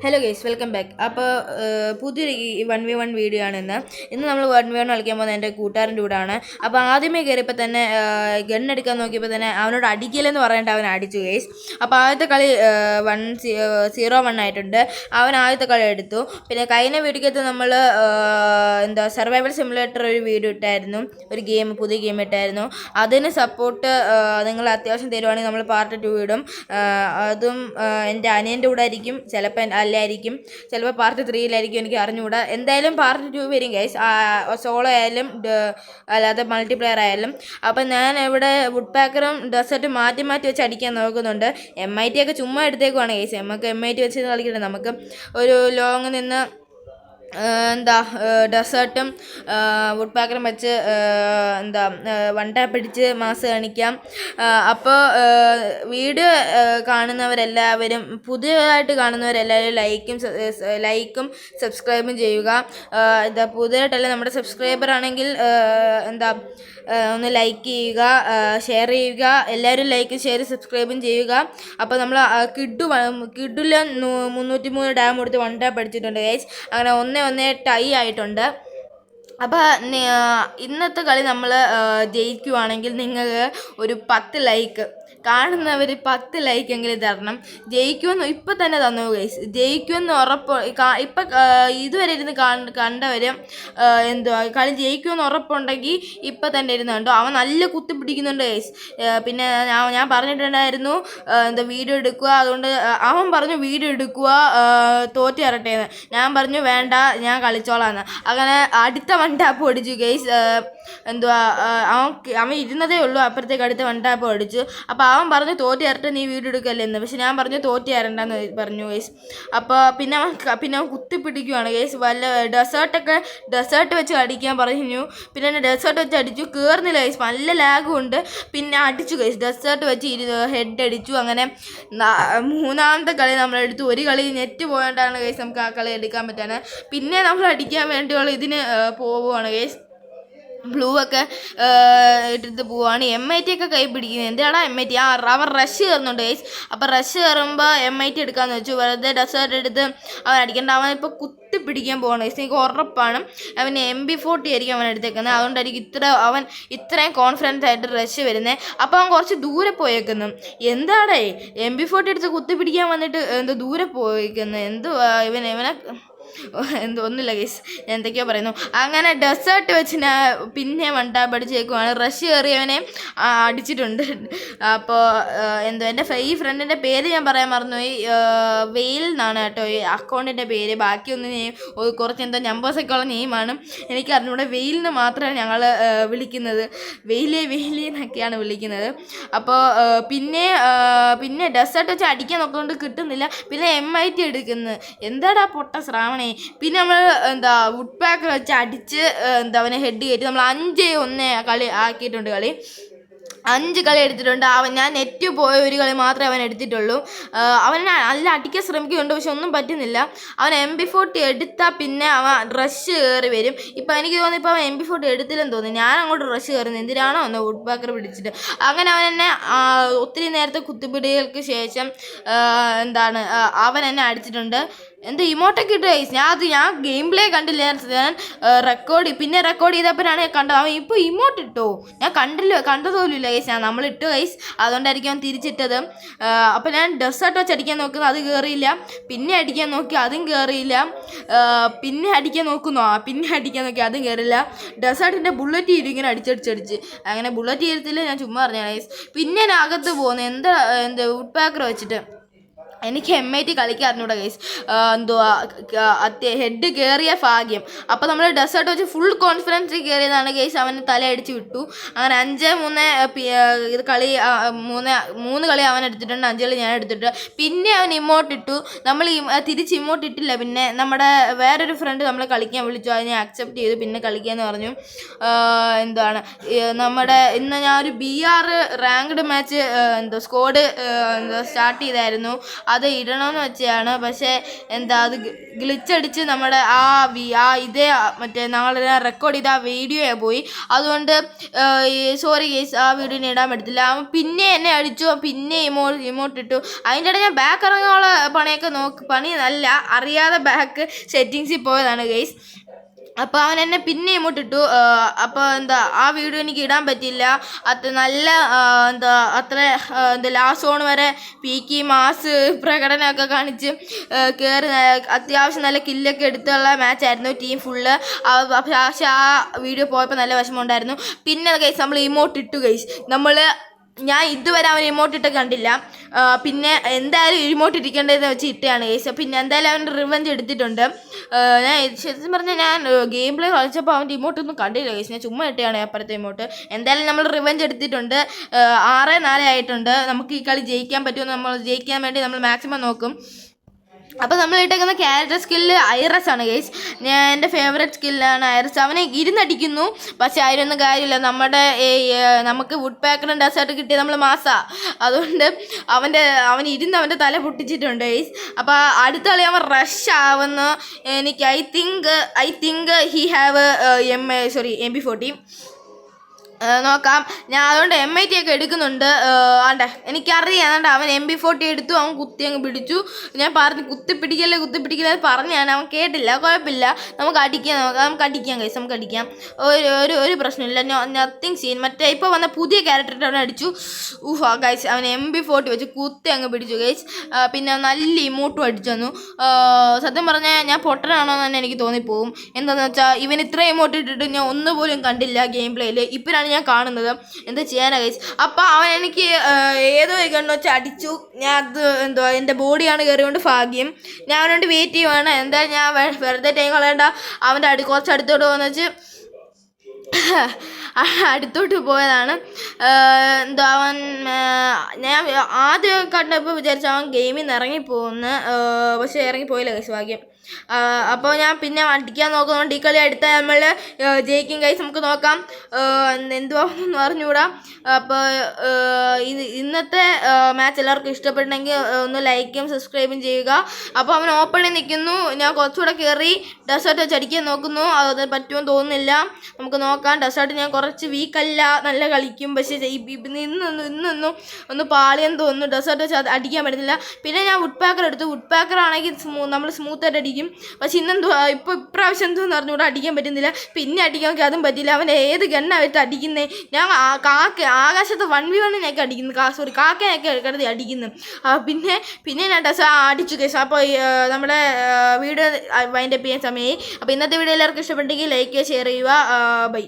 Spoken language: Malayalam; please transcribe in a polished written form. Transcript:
Hello guys, welcome back. അപ്പോൾ പുതിയൊരു 1v1 വീഡിയോ ആണ് ഇന്ന് നമ്മൾ 1v1 കളിക്കാൻ പോകുന്നത് എൻ്റെ കൂട്ടുകാരൻ്റെ കൂടെയാണ്. അപ്പോൾ ആദ്യമേ കയറിയപ്പോൾ തന്നെ ഗണ്ണെടുക്കാൻ നോക്കിയപ്പോൾ തന്നെ അവനോട് അടിക്കില്ലെന്ന് പറഞ്ഞിട്ട് അവൻ അടിച്ചു ഗൈസ്. അപ്പോൾ ആദ്യത്തെ കളി 0-1 ആയിട്ടുണ്ട്. അവൻ ആദ്യത്തെ കളി എടുത്തു. പിന്നെ കഴിഞ്ഞ വീഡിയോക്കകത്ത് നമ്മൾ സർവൈവൽ സിമുലേറ്റർ ഒരു വീഡിയോ ഇട്ടായിരുന്നു, ഒരു പുതിയ ഗെയിം ഇട്ടായിരുന്നു. അതിന് സപ്പോർട്ട് നിങ്ങൾ അത്യാവശ്യം തരുവാണെങ്കിൽ നമ്മൾ പാർട്ട് 2 ഇടും. അതും എൻ്റെ അനിയൻ്റെ കൂടെ ആയിരിക്കും, ചിലപ്പോൾ അല്ലായിരിക്കും, ചിലപ്പോൾ പാർട്ട് 3 എനിക്ക് അറിഞ്ഞുകൂടാ. എന്തായാലും പാർട്ട് 2 വരും ഗൈസ്, സോളോ ആയാലും അല്ലാതെ മൾട്ടിപ്ലെയർ ആയാലും. അപ്പം ഞാൻ ഇവിടെ വുഡ് പാക്കറും ഡെസേർട്ടും മാറ്റി വെച്ച് അടിക്കാൻ നോക്കുന്നുണ്ട്. MIT ഒക്കെ ചുമ്മാ എടുത്തേക്കുവാണ് ഗൈസ്. നമുക്ക് MIT വെച്ച് കളിക്കട്ടെ. നമുക്ക് ഒരു ലോങ് നിന്ന് ഡെസേർട്ടും വുഡ് പാക്കറും വെച്ച് വൺ ടാപ്പ് അടിച്ച് മാസ് കാണിക്കാം. അപ്പോൾ വീഡിയോ കാണുന്നവരെല്ലാവരും, പുതിയതായിട്ട് കാണുന്നവരെല്ലാവരും ലൈക്കും സബ്സ്ക്രൈബും ചെയ്യുക. പുതിയതായിട്ടല്ല, നമ്മുടെ സബ്സ്ക്രൈബർ ആണെങ്കിൽ ഒന്ന് ലൈക്ക് ചെയ്യുക, ഷെയർ ചെയ്യുക. എല്ലാവരും ലൈക്കും ഷെയർ സബ്സ്ക്രൈബും ചെയ്യുക. അപ്പോൾ നമ്മൾ കിഡുല 303 ഡാം കൊടുത്ത് വൺ ടാപ്പ് അടിച്ചിട്ടുണ്ട് ഗൈസ്. അങ്ങനെ 1-1 ടൈ ആയിട്ടുണ്ട്. അപ്പോൾ ഇന്നത്തെ കളി നമ്മൾ ജയിക്കുവാണെങ്കിൽ നിങ്ങൾക്ക് ഒരു 10 ലൈക്ക്, കാണുന്നവർ 10 ലൈക്കെങ്കിലും തരണം. ജയിക്കുമെന്ന് ഇപ്പം തന്നെ തന്നു ഗൈസ്. ജയിക്കുമെന്ന് ഉറപ്പ് ഇപ്പം ഇതുവരെ ഇരുന്ന് കണ്ടവർ കളി ജയിക്കുമെന്ന് ഉറപ്പുണ്ടെങ്കിൽ ഇപ്പം തന്നെ ഇരുന്ന് കണ്ടോ. അവൻ നല്ല കുത്തി പിടിക്കുന്നുണ്ട് ഗൈസ്. പിന്നെ ഞാൻ പറഞ്ഞിട്ടുണ്ടായിരുന്നു വീഡിയോ എടുക്കുക, അതുകൊണ്ട് അവൻ പറഞ്ഞു വീഡിയോ എടുക്കുക, തോറ്റ് തരട്ടേന്ന്. ഞാൻ പറഞ്ഞു വേണ്ട, ഞാൻ കളിച്ചോളാന്ന്. അങ്ങനെ അടുത്ത വൺ ടാപ്പ് അടിച്ചു ഗൈസ്. അവൻ ഇരുന്നതേ ഉള്ളൂ, അപ്പുറത്തേക്ക് അടുത്ത വൺ ടാപ്പ് അടിച്ചു. അപ്പോൾ അവൻ പറഞ്ഞു തോറ്റ് തരട്ടെ, നീ വീഡിയോ എടുക്കല്ലേ എന്ന്. പക്ഷെ ഞാൻ പറഞ്ഞു തോറ്റ് തരണ്ടെന്ന് പറഞ്ഞു ഗൈസ്. അപ്പോൾ പിന്നെ അവൻ കുത്തിപ്പിടിക്കുവാണ് ഗൈസ്. ഡെസേർട്ട് വെച്ച് അടിക്കാൻ പറഞ്ഞു. പിന്നെ ഡെസേർട്ട് വെച്ച് അടിച്ചു, കയറുന്നില്ല ഗൈസ്, നല്ല ലാഗും ഉണ്ട്. പിന്നെ അടിച്ചു ഗൈസ്, ഡെസേർട്ട് വെച്ച് ഹെഡ് അടിച്ചു. അങ്ങനെ മൂന്നാമത്തെ കളി നമ്മളെടുത്തു. ഒരു കളി നെറ്റ് പോയോണ്ടാണ് ഗൈസ് നമുക്ക് ആ കളി എടുക്കാൻ പറ്റാണ്. പിന്നെ നമ്മൾ അടിക്കാൻ വേണ്ടിയുള്ള ഇതിന് പോവുകയാണ് ഗൈസ്. ബ്ലൂ ഒക്കെ ഇട്ടിട്ട് പോവുകയാണ്. MIT ഒക്കെ കൈ പിടിക്കുന്നത് എന്തിനാണ് MIT? അവൻ റഷ് കയറുന്നുണ്ട് ഗൈസ്. അപ്പോൾ റഷ് കയറുമ്പോൾ MIT എടുക്കാമെന്ന് വെച്ചു. വെറുതെ ഡെസേർട്ട് എടുത്ത് അവൻ അടിക്കേണ്ട. അവൻ ഇപ്പോൾ കുത്തി പിടിക്കാൻ പോകണം ഗൈസ്, എനിക്ക് ഉറപ്പാണ്. അവന് MP40 ആയിരിക്കും അവൻ എടുത്തേക്കുന്നത്. അതുകൊണ്ടായിരിക്കും അവൻ ഇത്രയും കോൺഫിഡൻസ് ആയിട്ട് റഷ് വരുന്നത്. അപ്പോൾ അവൻ കുറച്ച് ദൂരെ പോയേക്കുന്നു. എന്താടേ MP40 എടുത്ത് കുത്തി പിടിക്കാൻ വന്നിട്ട് ദൂരെ പോയേക്കുന്നു? ഇവനെ ഒന്നുമില്ല ഗൈസ്, ഞാൻ എന്തൊക്കെയോ പറയുന്നു. അങ്ങനെ ഡെസേർട്ട് വെച്ച് ഞാൻ പിന്നെ വൺ ടാപ്പ് അടിച്ചേക്കുവാണ്. റഷ് കയറിയവനെ അടിച്ചിട്ടുണ്ട്. അപ്പോൾ എൻ്റെ ഈ ഫ്രണ്ടിൻ്റെ പേര് ഞാൻ പറയാൻ മറന്നുപോയി. വെയിൽ എന്നാണ് കേട്ടോ ഈ അക്കൗണ്ടിൻ്റെ പേര്. ബാക്കിയൊന്നും കുറച്ച് നമ്പേഴ്സൊക്കെ ഉള്ള നെയിമാണ്. എനിക്ക് അറിഞ്ഞൂടെ. വെയിലിന് മാത്രമാണ് ഞങ്ങൾ വിളിക്കുന്നത്. വെയിലേ എന്നൊക്കെയാണ് വിളിക്കുന്നത്. അപ്പോൾ പിന്നെ ഡെസേർട്ട് വെച്ച് അടിക്കാൻ നോക്കുകൊണ്ട് കിട്ടുന്നില്ല. പിന്നെ MIT എടുക്കുന്നത് എന്താടാ പൊട്ട ശ്രാവണേ. പിന്നെ നമ്മൾ വുഡ് പാക്കർ വെച്ച് അടിച്ച് അവനെ ഹെഡ് കയറ്റി നമ്മൾ 5-1 കളി ആക്കിയിട്ടുണ്ട്. 5 കളി എടുത്തിട്ടുണ്ട്. ഞാൻ നെറ്റ് പോയ ഒരു കളി മാത്രമേ അവൻ എടുത്തിട്ടുള്ളൂ. അവൻ നല്ല അടിക്കാൻ ശ്രമിക്കുന്നുണ്ട്, പക്ഷെ ഒന്നും പറ്റുന്നില്ല. അവൻ MP40 എടുത്താൽ പിന്നെ അവൻ റഷ് കയറി വരും. ഇപ്പം എനിക്ക് തോന്നുന്നു ഇപ്പോൾ അവൻ MP40 എടുത്തില്ലെന്ന് തോന്നുന്നു. ഞാൻ അങ്ങോട്ട് റഷ് കയറുന്നത് എന്തിനാണോ വുഡ് പാക്കർ പിടിച്ചിട്ട്. അങ്ങനെ അവൻ എന്നെ ഒത്തിരി നേരത്തെ കുത്തിപ്പിടികൾക്ക് ശേഷം അവൻ എന്നെ അടിച്ചിട്ടുണ്ട്. ഇമോട്ടൊക്കെ ഇട്ട് ഗൈസ്. ഞാൻ ഗെയിം പ്ലേ കണ്ടില്ല, ഞാൻ റെക്കോർഡ് ചെയ്തപ്പോഴാണ് കണ്ടത്. അവൻ ഇപ്പോൾ ഇമോട്ട് ഇട്ടോ, ഞാൻ കണ്ടതുപോലുമില്ല ഗൈസ്. നമ്മൾ ഇട്ടു ഗൈസ്, അതുകൊണ്ടായിരിക്കും അവൻ തിരിച്ചിട്ടത്. അപ്പോൾ ഞാൻ ഡെസേർട്ട് വെച്ച് അടിക്കാൻ നോക്കുന്നു, അത് കയറിയില്ല. പിന്നെ അടിക്കാൻ നോക്കി, അതും കയറിയില്ല. പിന്നെ അടിക്കാൻ നോക്കി, അതും കയറില്ല. ഡെസേർട്ടിൻ്റെ ബുള്ളറ്റ് ചെയ്തു ഇങ്ങനെ അടിച്ചടിച്ച്. അങ്ങനെ ബുള്ളറ്റ് ചെയ്തില്ല, ഞാൻ ചുമ്മാ പറഞ്ഞ ഗൈസ്. പിന്നെ ഞാൻ അകത്ത് പോകുന്നത് വുഡ് പാക്കർ വെച്ചിട്ട്. എനിക്ക് MIT കളിക്കാൻ അറിഞ്ഞൂടാ ഗൈസ്. ഹെഡ് കയറിയ ഭാഗ്യം. അപ്പോൾ നമ്മൾ ഡെസേർട്ട് വെച്ച് ഫുൾ കോൺഫിഡൻസ് കയറിയതാണ് ഗൈസ്. അവന് തലയടിച്ച് വിട്ടു. അങ്ങനെ 5-3 കളി 3 കളി അവൻ എടുത്തിട്ടുണ്ട്, 5 കളി ഞാൻ എടുത്തിട്ടുണ്ട്. പിന്നെ അവൻ ഇമോട്ട് ഇട്ടു. നമ്മൾ തിരിച്ച് ഇമോട്ട് ഇട്ടില്ല. പിന്നെ നമ്മുടെ വേറൊരു ഫ്രണ്ട് നമ്മളെ കളിക്കാൻ വിളിച്ചു, അതിനെ അക്സെപ്റ്റ് ചെയ്തു. പിന്നെ കളിക്കാമെന്ന് പറഞ്ഞു. ഇന്ന് ഞാൻ ഒരു BR ranked match squad start ചെയ്തായിരുന്നു. അത് ഇടണമെന്ന് വെച്ചാണ്. പക്ഷേ എന്താ അത് ഗ്ലിച്ചടിച്ച് നമ്മുടെ ഇതേ മറ്റേ നാളെ റെക്കോർഡ് ചെയ്ത ആ വീഡിയോ പോയി. അതുകൊണ്ട് സോറി ഗൈസ്, ആ വീഡിയോനെ ഇടാൻ പറ്റത്തില്ല. അവൻ പിന്നെ എന്നെ അടിച്ചു, പിന്നെ ഇമോട്ട് ഇട്ടു. അതിൻ്റെ ഇടയിൽ ഞാൻ ബാക്ക് ഇറങ്ങാനുള്ള പണിയൊക്കെ പണി നല്ല അറിയാതെ ബാക്ക് സെറ്റിങ്സിൽ പോയതാണ് ഗൈസ്. അപ്പോൾ അവൻ എന്നെ പിന്നെ ഇമോട്ട് ഇട്ടു. അപ്പോൾ എന്താ ആ വീഡിയോ എനിക്ക് ഇടാൻ പറ്റില്ല. നല്ല ലാസ്റ്റ് സോൺ വരെ പീക്കി മാസ് പ്രകടനമൊക്കെ കാണിച്ച് കയറി അത്യാവശ്യം നല്ല കില്ലൊക്കെ എടുത്തുള്ള മാച്ചായിരുന്നു ടീം ഫുള്ള്. പക്ഷേ ആ വീഡിയോ പോയപ്പോൾ നല്ല വിഷമമുണ്ടായിരുന്നു. പിന്നെ ഗൈസ് നമ്മൾ ഇമോട്ട് ഇട്ടു ഗൈസ്. ഞാൻ ഇതുവരെ അവൻ ഇമോട്ട് ഇട്ട് കണ്ടില്ല. പിന്നെ എന്തായാലും ഇമോട്ട് ഇരിക്കേണ്ടതെന്ന് വെച്ച് ഇട്ടയാണ് ഗൈസ്. പിന്നെ എന്തായാലും അവൻ്റെ റിവെഞ്ച് എടുത്തിട്ടുണ്ട്. ഞാൻ ശരിക്കും പറഞ്ഞാൽ ഞാൻ ഗെയിം പ്ലേ കളിച്ചപ്പോൾ അവൻ്റെ ഇമോട്ടൊന്നും കണ്ടില്ല ഗൈസ്. ഞാൻ ചുമ്മാ ഇട്ടയാണ് അപ്പുറത്തെ ഇമോട്ട്. എന്തായാലും നമ്മൾ റിവെഞ്ച് എടുത്തിട്ടുണ്ട്. 6-4 ആയിട്ടുണ്ട്. നമുക്ക് ഈ കളി ജയിക്കാൻ പറ്റുമോ? നമ്മൾ ജയിക്കാൻ വേണ്ടി നമ്മൾ മാക്സിമം നോക്കും. അപ്പോൾ നമ്മൾ ഇട്ടേക്കുന്ന ക്യാരക്ടർ സ്കില്ല് ഐറസ് ആണ് ഗൈസ്. എൻ്റെ ഫേവറേറ്റ് സ്കില്ലാണ് ഐറസ്. അവനെ ഇരുന്നടിക്കുന്നു, പക്ഷെ അതിനൊന്നും കാര്യമില്ല. നമുക്ക് വുഡ് പാക്കറും ഡെസേർട്ട് കിട്ടിയ നമ്മൾ മാസാ. അതുകൊണ്ട് അവൻ ഇരുന്ന് അവൻ്റെ തല പൊട്ടിച്ചിട്ടുണ്ട് ഗൈസ്. അപ്പോൾ അടുത്ത കളി അവൻ റഷ് ആവുന്നു. എനിക്ക് I think he have MP40 നോക്കാം. ഞാൻ അതുകൊണ്ട് MIT ഒക്കെ എടുക്കുന്നുണ്ട്. എനിക്കറിയാം. അവൻ MP40 എടുത്തു, അവൻ കുത്തി അങ്ങ് പിടിച്ചു. ഞാൻ പറഞ്ഞു കുത്തിപ്പിടിക്കല്ലേ പറഞ്ഞാണ്. അവൻ കേട്ടില്ല. കുഴപ്പമില്ല, നമുക്ക് അടിക്കാം ഗൈസ്, നമുക്ക് അടിക്കാം. ഒരു പ്രശ്നമില്ല. Nothing scene. മറ്റേ ഇപ്പോൾ വന്ന പുതിയ ക്യാരക്ടറിട്ട് അവൻ അടിച്ചു. ഗൈസ് അവൻ MP40 വെച്ച് കുത്തി അങ്ങ് പിടിച്ചു ഗൈസ്. പിന്നെ നല്ല ഇമോട്ടും അടിച്ചു തന്നു. സത്യം പറഞ്ഞാൽ ഞാൻ പൊട്ടനാണോ എന്ന് തന്നെ എനിക്ക് തോന്നിപ്പോവും. എന്താണെന്ന് വെച്ചാൽ ഇവൻ ഇത്രയും ഇമോട്ട് ഇട്ടിട്ട് ഞാൻ ഒന്നുപോലും കണ്ടില്ല ഗെയിം പ്ലേയിൽ. ഇപ്പോഴാണ് ഞാൻ കാണുന്നത്. എന്താ ചെയ്യാനാ ഗൈസ്? അപ്പോൾ അവൻ എനിക്ക് ഏതോ കണ്ണു വെച്ച് അടിച്ചു. ഞാൻ എൻ്റെ ബോഡിയാണ് കയറിയോണ്ട് ഭാഗ്യം. ഞാൻ അവനോട് വെയിറ്റ് ചെയ്യുവാണ്. എന്തായാലും ഞാൻ വെറുതെ ടൈം കളയണ്ട. അവൻ്റെ കുറച്ച് അടുത്തോട്ട് പോകുന്ന വെച്ച് അടുത്തോട്ട് പോയതാണ്. ഞാൻ ആദ്യം കണ്ടപ്പോൾ വിചാരിച്ചു അവൻ ഗെയിമിൽ നിന്ന് ഇറങ്ങിപ്പോകുന്നു. പക്ഷേ ഇറങ്ങിപ്പോയില്ല ഗൈസ്, ഭാഗ്യം. അപ്പോൾ ഞാൻ പിന്നെ അടിക്കാൻ നോക്കുന്നുണ്ട്. ഈ കളി അടുത്ത നമ്മൾ ജയിക്കും ഗൈസ്. നമുക്ക് നോക്കാം എന്തുവാന്ന് പറഞ്ഞുകൂടാ. അപ്പോൾ ഇന്നത്തെ മാച്ച് എല്ലാവർക്കും ഇഷ്ടപ്പെട്ടെങ്കിൽ ഒന്ന് ലൈക്കും സബ്സ്ക്രൈബും ചെയ്യുക. അപ്പോൾ അവൻ ഓപ്പണിൽ നിൽക്കുന്നു. ഞാൻ കുറച്ചുകൂടെ കയറി ഡെസേർട്ട് വെച്ച് അടിക്കാൻ നോക്കുന്നു. അത് പറ്റുമെന്ന് തോന്നുന്നില്ല. നമുക്ക് നോക്കാം. ഡെസേർട്ട് ഞാൻ കുറച്ച് വീക്കല്ല, നല്ല കളിക്കും. പക്ഷേ ഇന്നൊന്നും ഒന്ന് പാളിയെന്ന് തോന്നുന്നു. ഡെസേർട്ട് വെച്ച് അത് അടിക്കാൻ പറ്റുന്നില്ല. പിന്നെ ഞാൻ വുഡ് പാക്കർ എടുത്തു. വുഡ് പാക്കർ ആണെങ്കിൽ നമ്മൾ സ്മൂത്തായിട്ട് അടിക്കും. പക്ഷെ ഇപ്രാവശ്യം എന്തോന്ന് പറഞ്ഞുകൂടെ അടിക്കാൻ പറ്റുന്നില്ല. പിന്നെ അടിക്കാൻ നോക്കി, അതും പറ്റില്ല. അവൻ ഏത് ഗണ്ണായിട്ട് അടിക്കുന്നത്? ഞാൻ ആകാശത്ത് 1v1 അടിക്കുന്നു. കാക്കയൊക്കെ കിടത്തി അടിക്കുന്നു. പിന്നെ ഞാൻ അടിച്ചു കേസ്. അപ്പോൾ നമ്മുടെ വീഡിയോ വൈൻഡപ്പ് ചെയ്യാൻ സമയമായി. അപ്പോൾ ഇന്നത്തെ വീഡിയോ എല്ലാവർക്കും ഇഷ്ടപ്പെട്ടെങ്കിൽ ലൈക്ക് ഷെയർ ചെയ്യുക. ബൈ.